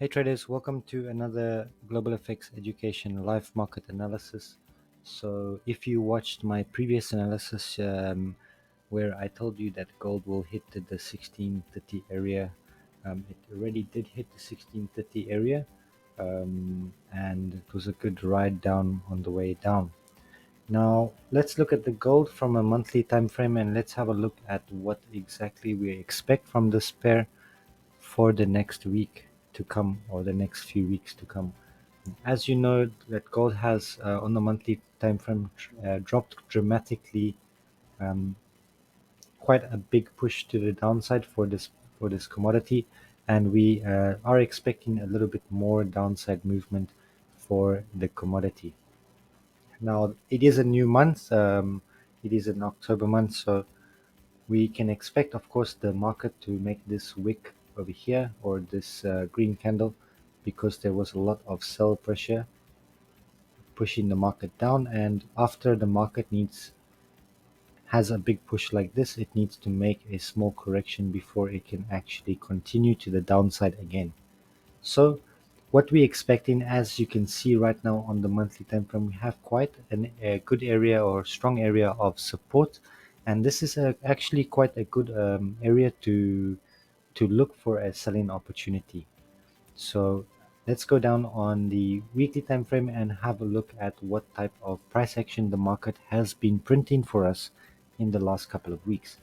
Hey traders, welcome to another Global FX Education live market analysis. So if you watched my previous analysis where I told you that gold will hit the 1630 area, it already did hit the 1630 area, and it was a good ride down on the way down. Now let's look at the gold from a monthly time frame, and let's have a look at what exactly we expect from this pair for the next week to come, or the next few weeks to come. As you know, that gold has on the monthly time frame dropped dramatically, um, quite a big push to the downside for this commodity, and we are expecting a little bit more downside movement for the commodity. Now it is a new month, it is an October month, so we can expect, of course, the market to make this wick over here, or this green candle, because there was a lot of sell pressure pushing the market down, and after the market needs has a big push like this, it needs to make a small correction before it can actually continue to the downside again. So what we expecting, as you can see right now on the monthly time frame, we have quite a good area or strong area of support, and this is actually quite a good area to look for a selling opportunity. So let's go down on the weekly time frame and have a look at what type of price action the market has been printing for us in the last couple of weeks.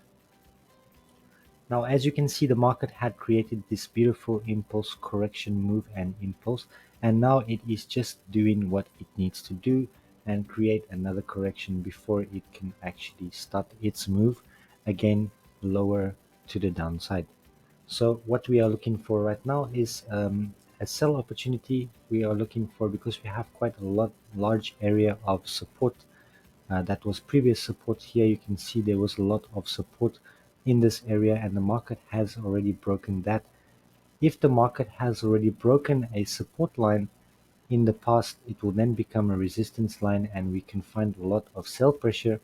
Now, as you can see, the market had created this beautiful impulse correction move and impulse, and now it is just doing what it needs to do and create another correction before it can actually start its move again lower to the downside. So what we are looking for right now is a sell opportunity. We are looking for, because we have quite a large area of support that was previous support. Here you can see there was a lot of support in this area, and the market has already broken that. If the market has already broken a support line in the past, it will then become a resistance line, and we can find a lot of sell pressure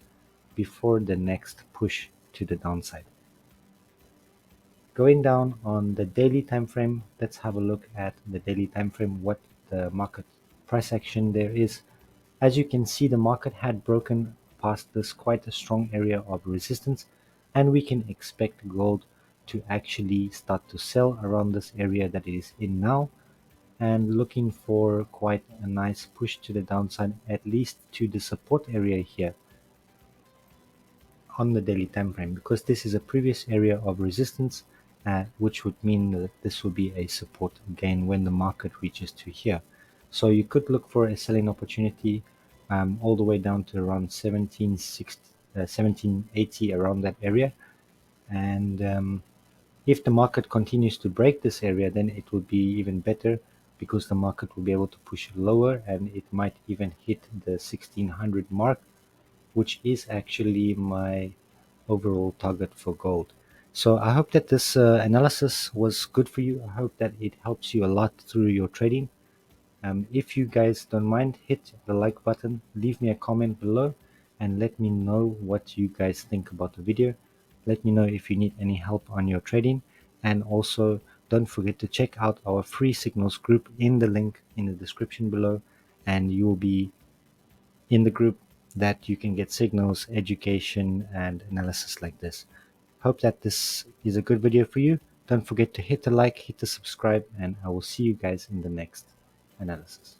before the next push to the downside. Going down on the daily time frame, let's have a look at the daily time frame, what the market price action there is. As you can see, the market had broken past this quite a strong area of resistance, and we can expect gold to actually start to sell around this area that it is in now, and looking for quite a nice push to the downside, at least to the support area here on the daily time frame, because this is a previous area of resistance, which would mean that this will be a support again when the market reaches to here. So you could look for a selling opportunity all the way down to around 1760, 1780, around that area. And if the market continues to break this area, then it will be even better, because the market will be able to push lower, and it might even hit the 1600 mark, which is actually my overall target for gold. So I hope that this analysis was good for you. I hope that it helps you a lot through your trading. If you guys don't mind, hit the like button, leave me a comment below, and let me know what you guys think about the video. Let me know if you need any help on your trading, and also don't forget to check out our free signals group in the link in the description below, and you will be in the group that you can get signals, education, and analysis like this. Hope that this is a good video for you. Don't forget to hit the like, hit the subscribe, and I will see you guys in the next analysis.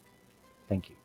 Thank you.